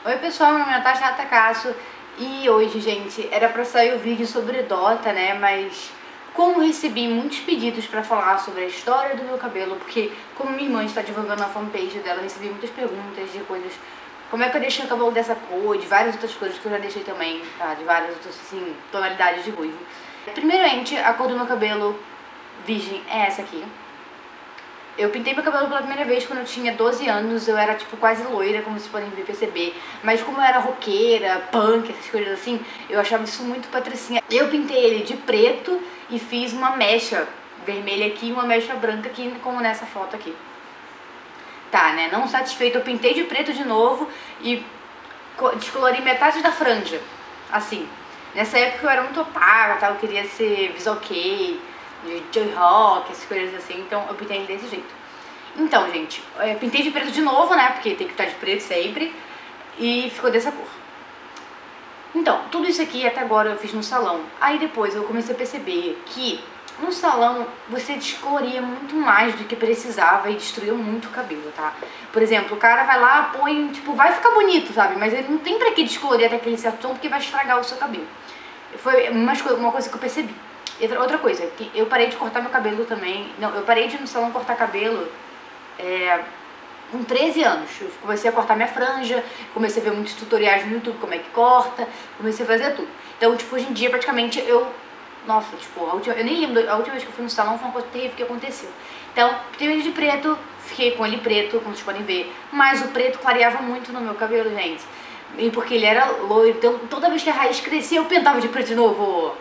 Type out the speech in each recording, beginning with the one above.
Oi pessoal, meu nome é Natasha Takasso e hoje, gente, era pra sair o vídeo sobre Dota, né, mas como recebi muitos pedidos pra falar sobre a história do meu cabelo, porque como minha irmã está divulgando na fanpage dela, eu recebi muitas perguntas de coisas, como é que eu deixei o cabelo dessa cor, de várias outras coisas que eu já deixei também, tá, de várias outras, assim, tonalidades de ruivo. Primeiramente, a cor do meu cabelo virgem é essa aqui. Eu pintei meu cabelo pela primeira vez quando eu tinha 12 anos, eu era tipo quase loira, como vocês podem perceber. Mas como eu era roqueira, punk, essas coisas assim, eu achava isso muito patricinha. Eu pintei ele de preto e fiz uma mecha vermelha aqui e uma mecha branca aqui, como nessa foto aqui. Tá, né? Não satisfeito, eu pintei de preto de novo e descolori metade da franja, assim. Nessa época eu era muito otaku, tá? Eu queria ser visual kei, de J-Rock, essas coisas assim, então eu pintei ele desse jeito. Então, gente, pintei de preto de novo, né, porque tem que estar de preto sempre, e ficou dessa cor. Então, tudo isso aqui até agora eu fiz no salão. Aí depois eu comecei a perceber que no salão você descoloria muito mais do que precisava e destruiu muito o cabelo, tá? Por exemplo, o cara vai lá, põe, tipo, vai ficar bonito, sabe? Mas ele não tem pra que descolorir até aquele certo tom porque vai estragar o seu cabelo. Foi uma coisa que eu percebi. Outra coisa, que eu parei de cortar meu cabelo também. Não, eu parei de ir no salão cortar cabelo com 13 anos. Eu comecei a cortar minha franja, comecei a ver muitos tutoriais no YouTube como é que corta, comecei a fazer tudo. Então, tipo, hoje em dia praticamente nossa, tipo, eu nem lembro, a última vez que eu fui no salão foi uma coisa terrível que aconteceu. Então, pintei ele de preto, fiquei com ele preto, como vocês podem ver, mas o preto clareava muito no meu cabelo, gente. E porque ele era loiro, então toda vez que a raiz crescia eu pintava de preto de novo.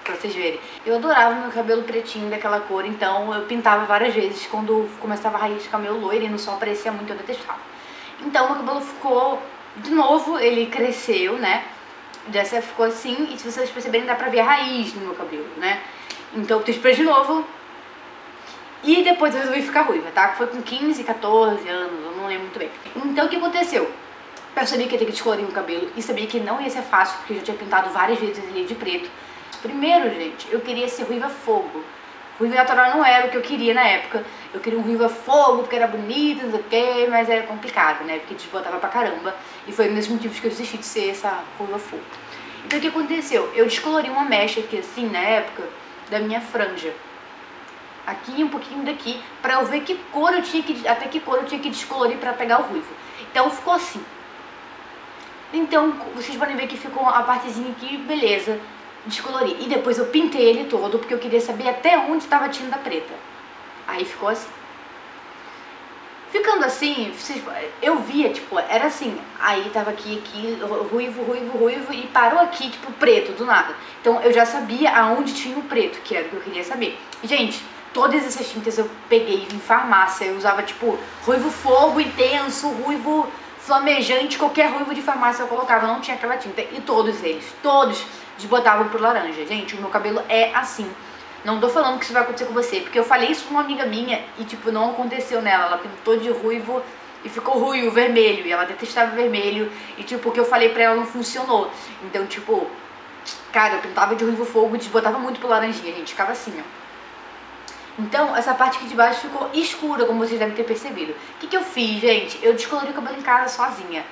Pra vocês verem. Eu adorava meu cabelo pretinho daquela cor, então eu pintava várias vezes. Quando começava a raiz ficar meio loira e no sol aparecia muito, eu detestava. Então meu cabelo ficou, de novo, ele cresceu, né? Dessa ficou assim, e se vocês perceberem dá pra ver a raiz no meu cabelo, né? Então eu spray de novo. E depois eu resolvi ficar ruiva, tá? Foi com 15, 14 anos, eu não lembro muito bem. Então o que aconteceu? Eu sabia que ia ter que descolorir o cabelo e sabia que não ia ser fácil, porque eu já tinha pintado várias vezes ele de preto. Primeiro, gente, eu queria ser ruiva fogo. Ruiva natural não era o que eu queria na época. Eu queria um ruiva fogo, porque era bonito, não sei o que, mas era complicado, né? Porque desbotava pra caramba. E foi um dos motivos que eu desisti de ser essa ruiva fogo. Então o que aconteceu? Eu descolori uma mecha aqui, assim, na época, da minha franja. Aqui e um pouquinho daqui, pra eu ver que cor eu tinha que, até que cor eu tinha que descolorir pra pegar o ruivo. Então ficou assim. Então, vocês podem ver que ficou a partezinha aqui, beleza. Descolori. E depois eu pintei ele todo, porque eu queria saber até onde estava a tinta preta. Aí ficou assim. Ficando assim, eu via, tipo, era assim. Aí tava aqui, ruivo, ruivo, ruivo, e parou aqui, tipo, preto, do nada. Então eu já sabia aonde tinha o preto, que era o que eu queria saber. Gente, todas essas tintas eu peguei em farmácia. Eu usava, tipo, ruivo fogo intenso, ruivo flamejante, qualquer ruivo de farmácia eu colocava, não tinha aquela tinta. E todos eles, todos desbotavam pro laranja. Gente, o meu cabelo é assim. Não tô falando que isso vai acontecer com você, porque eu falei isso com uma amiga minha e, tipo, não aconteceu nela. Ela pintou de ruivo e ficou ruivo, vermelho, e ela detestava vermelho, e, tipo, o que eu falei pra ela não funcionou. Então, tipo, cara, eu pintava de ruivo fogo e desbotava muito pro laranjinha, gente, ficava assim, ó. Então, essa parte aqui de baixo ficou escura, como vocês devem ter percebido. O que eu fiz, gente? Eu descolori o cabelo em casa sozinha.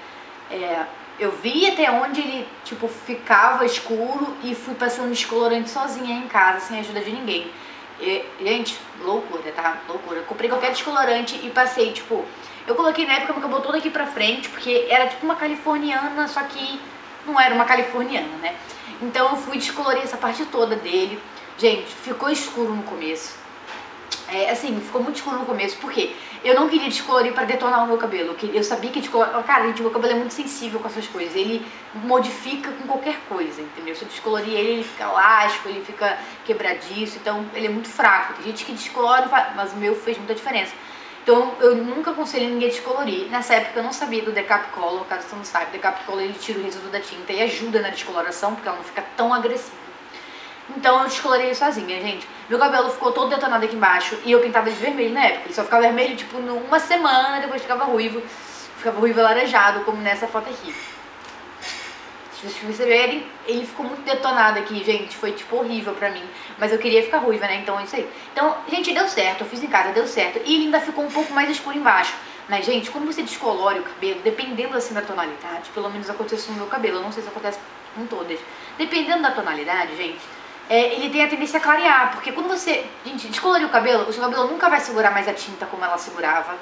Eu vi até onde ele, tipo, ficava escuro e fui passando descolorante sozinha em casa, sem ajuda de ninguém. Gente, loucura, tá? Loucura. Eu comprei qualquer descolorante e passei, tipo... Eu coloquei na época meu cabelo todo aqui pra frente, porque era tipo uma californiana, só que não era uma californiana, né? Então eu fui descolorir essa parte toda dele. Gente, ficou escuro no começo. Assim, ficou muito escuro no começo, porque eu não queria descolorir pra detonar o meu cabelo. Eu sabia que descolorir... Cara, gente, meu cabelo é muito sensível com essas coisas. Ele modifica com qualquer coisa, entendeu? Se eu descolorir ele fica elástico, ele fica quebradiço, então ele é muito fraco. Tem gente que descolore, mas o meu fez muita diferença. Então eu nunca aconselho ninguém a descolorir. Nessa época eu não sabia do Decap Color, caso você não saiba. O Decap Color ele tira o resíduo da tinta e ajuda na descoloração, porque ela não fica tão agressiva. Então eu descolorei sozinha, gente. Meu cabelo ficou todo detonado aqui embaixo e eu pintava de vermelho na época. Ele só ficava vermelho, tipo, numa semana, depois ficava ruivo alaranjado, como nessa foto aqui. Se vocês perceberem, ele ficou muito detonado aqui, gente. Foi, tipo, horrível pra mim. Mas eu queria ficar ruiva, né? Então é isso aí. Então, gente, deu certo. Eu fiz em casa, deu certo. E ele ainda ficou um pouco mais escuro embaixo. Mas, gente, quando você descolore o cabelo, dependendo assim da tonalidade, pelo menos acontece no meu cabelo, eu não sei se acontece com todas. Dependendo da tonalidade, gente, ele tem a tendência a clarear, porque quando você, gente, descolorir o seu cabelo nunca vai segurar mais a tinta como ela segurava,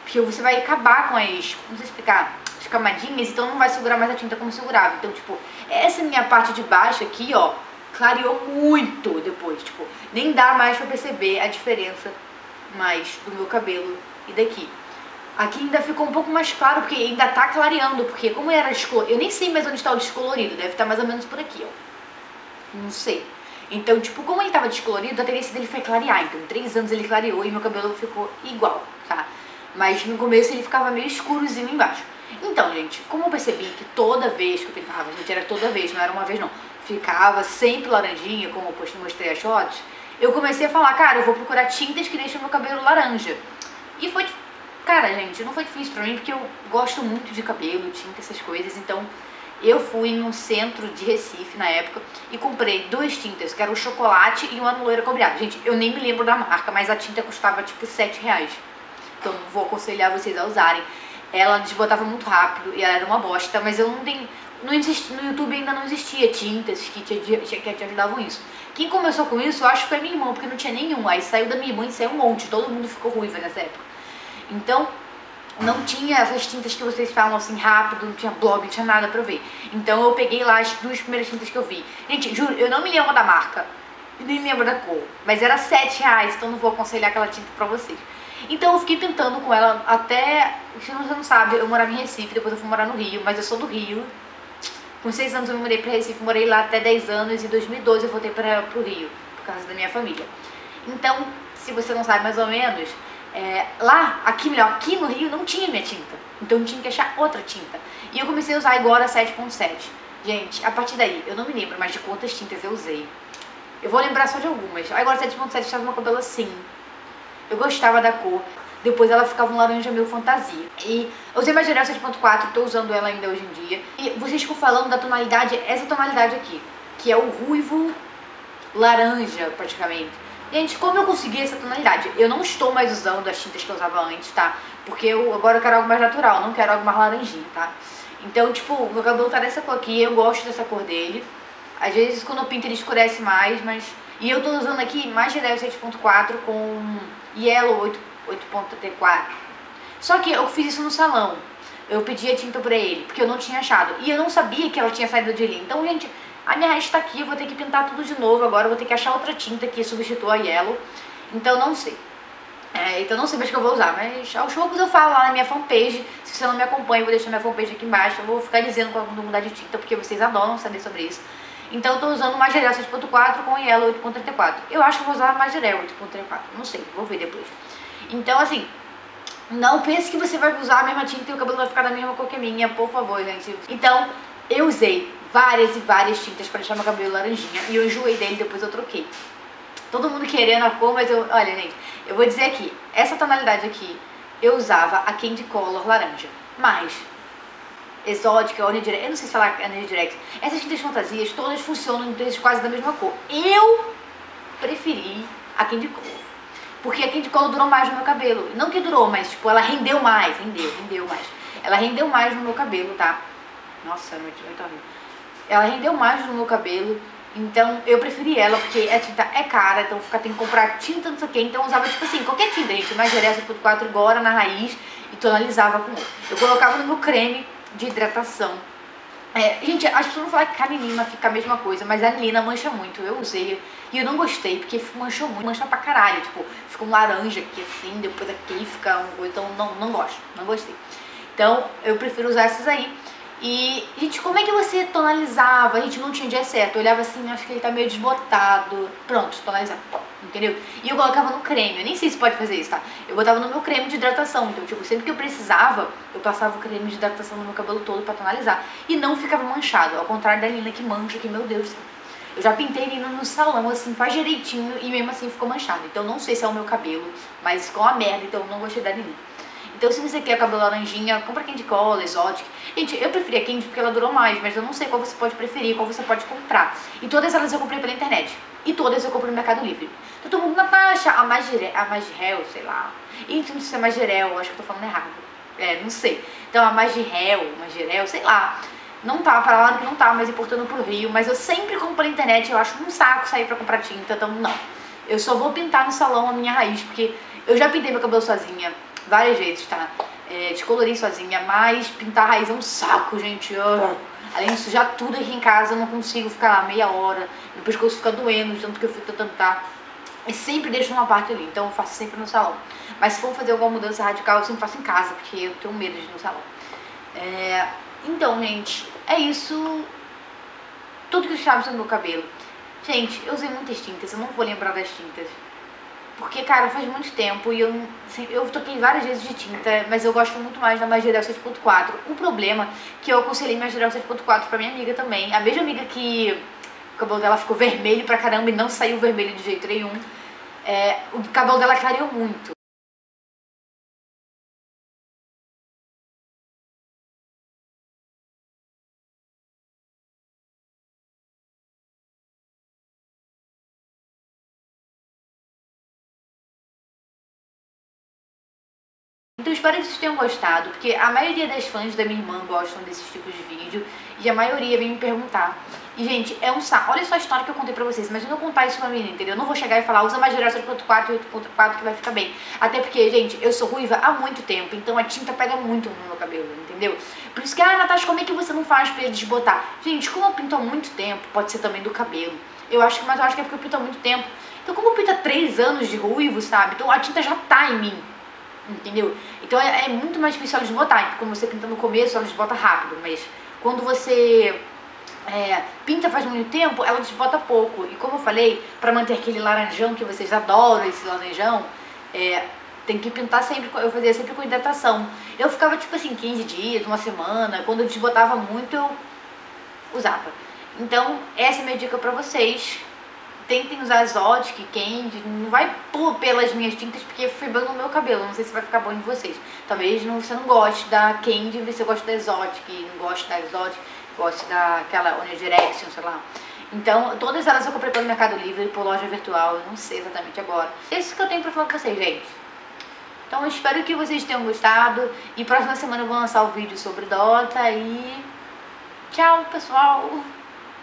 porque você vai acabar com não sei explicar, as camadinhas, então não vai segurar mais a tinta como segurava. Então, tipo, essa minha parte de baixo aqui, ó, clareou muito depois, tipo, nem dá mais pra perceber a diferença mais do meu cabelo e daqui. Aqui ainda ficou um pouco mais claro, porque ainda tá clareando, porque como era descolorido, eu nem sei mais onde está o descolorido, deve estar mais ou menos por aqui, ó. Não sei. Então, tipo, como ele tava descolorido, a tendência dele foi clarear. Então, 3 anos ele clareou e meu cabelo ficou igual, tá? Mas no começo ele ficava meio escurozinho embaixo. Então, gente, como eu percebi que toda vez que eu pintava, gente, era toda vez, não era uma vez não, ficava sempre laranjinha, como eu mostrei as fotos, eu comecei a falar, cara, eu vou procurar tintas que deixam meu cabelo laranja. E foi, cara, gente, não foi difícil pra mim, porque eu gosto muito de cabelo, tinta, essas coisas, então eu fui no centro de Recife na época e comprei 2 tintas, que era o chocolate e uma loira cobreada. Gente, eu nem me lembro da marca, mas a tinta custava tipo R$7. Então vou aconselhar vocês a usarem. Ela desbotava muito rápido e ela era uma bosta, mas eu não tenho... no YouTube ainda não existia tintas que te ajudavam isso. Quem começou com isso, eu acho que foi minha irmã, porque não tinha nenhum. Aí saiu da minha irmã e saiu um monte, todo mundo ficou ruiva nessa época. Então, não tinha essas tintas que vocês falam assim rápido, não tinha blog, não tinha nada pra eu ver. Então eu peguei lá as 2 primeiras tintas que eu vi. Gente, juro, eu não me lembro da marca, nem lembro da cor, mas era R$7, então não vou aconselhar aquela tinta pra vocês. Então eu fiquei pintando com ela até, se você não sabe, eu morava em Recife, depois eu fui morar no Rio, mas eu sou do Rio. Com 6 anos eu me mudei pra Recife, morei lá até 10 anos e em 2012 eu voltei pro Rio, por causa da minha família. Então, se você não sabe mais ou menos, aqui no Rio não tinha minha tinta, então eu tinha que achar outra tinta. E eu comecei a usar agora 7.7. Gente, a partir daí, eu não me lembro mais de quantas tintas eu usei. Eu vou lembrar só de algumas. Agora 7.7 estava no meu cabelo assim. Eu gostava da cor. Depois ela ficava um laranja meio fantasia. E eu usei Magirel 7.4, tô usando ela ainda hoje em dia. E vocês ficam falando da tonalidade, essa tonalidade aqui, que é o ruivo laranja, praticamente. Gente, como eu consegui essa tonalidade? Eu não estou mais usando as tintas que eu usava antes, tá? Porque agora eu quero algo mais natural, não quero algo mais laranjinha, tá? Então, tipo, meu cabelo tá dessa cor aqui, eu gosto dessa cor dele. Às vezes quando eu pinto ele escurece mais, mas... E eu tô usando aqui Magirel 6.4 com Yellow 8.34. Só que eu fiz isso no salão. Eu pedi a tinta pra ele, porque eu não tinha achado. E eu não sabia que ela tinha saído de ali. Então, gente, a minha resta tá aqui, eu vou ter que pintar tudo de novo. Agora eu vou ter que achar outra tinta que substitua a Yellow. Então, não sei. Então não sei mais o que eu vou usar, mas aos poucos eu falo lá na minha fanpage. Se você não me acompanha, eu vou deixar minha fanpage aqui embaixo. Eu vou ficar dizendo quando mudar de tinta, porque vocês adoram saber sobre isso. Então eu tô usando Magirel 6.4 com Yellow 8.34. Eu acho que eu vou usar Magirel 8.34, não sei, vou ver depois. Então assim, não pense que você vai usar a mesma tinta e o cabelo vai ficar da mesma cor que a minha, por favor, gente. Então eu usei várias e várias tintas pra deixar meu cabelo laranjinha e eu enjoei dele, depois eu troquei. Todo mundo querendo a cor, mas olha gente, eu vou dizer aqui, essa tonalidade aqui eu usava a Candy Color laranja, mas exótica, Honey Direct, eu não sei se falar Honey Direct, essas tintas fantasias todas funcionam em tons quase da mesma cor. Eu preferi a Candy Color, porque a Candy Color durou mais no meu cabelo. Não que durou, mas tipo, ela rendeu mais, rendeu mais. Ela rendeu mais no meu cabelo, tá? Nossa, muito horrível. Ela rendeu mais no meu cabelo, então eu preferi ela, porque a tinta é cara, então tem que comprar tinta, não sei o que, então eu usava tipo assim, qualquer tinta, gente, Magirel 6.4 agora na raiz e tonalizava com outro. Eu colocava no meu creme de hidratação. Gente, as pessoas vão falar que a anilina fica a mesma coisa, mas a anilina mancha muito. Eu usei e eu não gostei, porque manchou muito, mancha pra caralho. Tipo, fica um laranja aqui assim, depois aqui fica um coisa, então não gosto, não gostei. Então eu prefiro usar essas aí. E, gente, como é que você tonalizava? A gente não tinha dia certo. Eu olhava assim, acho que ele tá meio desbotado. Pronto, tonalizava, entendeu? E eu colocava no creme, eu nem sei se pode fazer isso, tá? Eu botava no meu creme de hidratação. Então, tipo, sempre que eu precisava, eu passava o creme de hidratação no meu cabelo todo pra tonalizar. E não ficava manchado, ao contrário da Lina que mancha, que, meu Deus do céu. Eu já pintei Lina no salão, assim, faz direitinho e mesmo assim ficou manchado. Então, não sei se é o meu cabelo, mas ficou uma merda, então eu não gostei da Lina. Então, se você quer cabelo laranjinha, compra Candy Color, Exotic. Gente, eu preferi a Candy porque ela durou mais, mas eu não sei qual você pode preferir, qual você pode comprar. E todas elas eu comprei pela internet. E todas eu comprei no Mercado Livre. Então, todo mundo, Natasha, a Magirel, sei lá. Enfim, não sei se é Magirel, acho que eu tô falando errado. não sei. Então a Magirel, sei lá. Não tá, falando que não tá mais importando pro Rio, mas eu sempre compro pela internet, eu acho um saco sair pra comprar tinta, então não. Eu só vou pintar no salão a minha raiz, porque eu já pintei meu cabelo sozinha várias vezes, tá? Descolori sozinha, mas pintar a raiz é um saco, gente. Além de sujar tudo aqui em casa, eu não consigo ficar lá meia hora, meu pescoço fica doendo, tanto que eu fico tentando tá. E sempre deixo uma parte ali, então eu faço sempre no salão. Mas se for fazer alguma mudança radical, eu sempre faço em casa, porque eu tenho medo de ir no salão. Então, gente, é isso. Tudo que eu sabe sobre o meu cabelo. Gente, eu usei muitas tintas, eu não vou lembrar das tintas. Porque, cara, faz muito tempo e eu toquei várias vezes de tinta, mas eu gosto muito mais da Magirel 6.4. O problema é que eu aconselhei Magirel 6.4 pra minha amiga também. A mesma amiga que o cabelo dela ficou vermelho pra caramba e não saiu vermelho de jeito nenhum. O cabelo dela clareou muito. Então eu espero que vocês tenham gostado, porque a maioria das fãs da minha irmã gostam desses tipos de vídeo e a maioria vem me perguntar. E, gente, é um saco. Olha só a história que eu contei pra vocês. Imagina eu contar isso pra mim, entendeu? Eu não vou chegar e falar, usa mais geração 8.4 e 8.4 que vai ficar bem. Até porque, gente, eu sou ruiva há muito tempo, então a tinta pega muito no meu cabelo, entendeu? Por isso que, Natasha, como é que você não faz pra ele desbotar? Gente, como eu pinto há muito tempo, pode ser também do cabelo. Mas eu acho que é porque eu pinto há muito tempo. Então, como eu pinto há 3 anos de ruivo, sabe? Então a tinta já tá em mim. Entendeu? Então é muito mais difícil ela desbotar. Porque quando você pinta no começo, ela desbota rápido. Mas quando você pinta faz muito tempo, ela desbota pouco. E como eu falei, pra manter aquele laranjão que vocês adoram, esse laranjão, tem que pintar sempre. Eu fazia sempre com hidratação. Eu ficava tipo assim, 15 dias, uma semana. Quando eu desbotava muito, eu usava. Então, essa é a minha dica pra vocês. Tentem usar Exotic, Candy, não vai pelas minhas tintas porque foi bom no meu cabelo, não sei se vai ficar bom em vocês. Talvez você não goste da Candy, você gosta da Exotic, não gosta da Exotic, gosta daquela One Direction, sei lá. Então, todas elas eu comprei pelo Mercado Livre, por loja virtual, eu não sei exatamente agora. É isso que eu tenho pra falar pra vocês, gente. Então, eu espero que vocês tenham gostado e próxima semana eu vou lançar o vídeo sobre Dota e... Tchau, pessoal!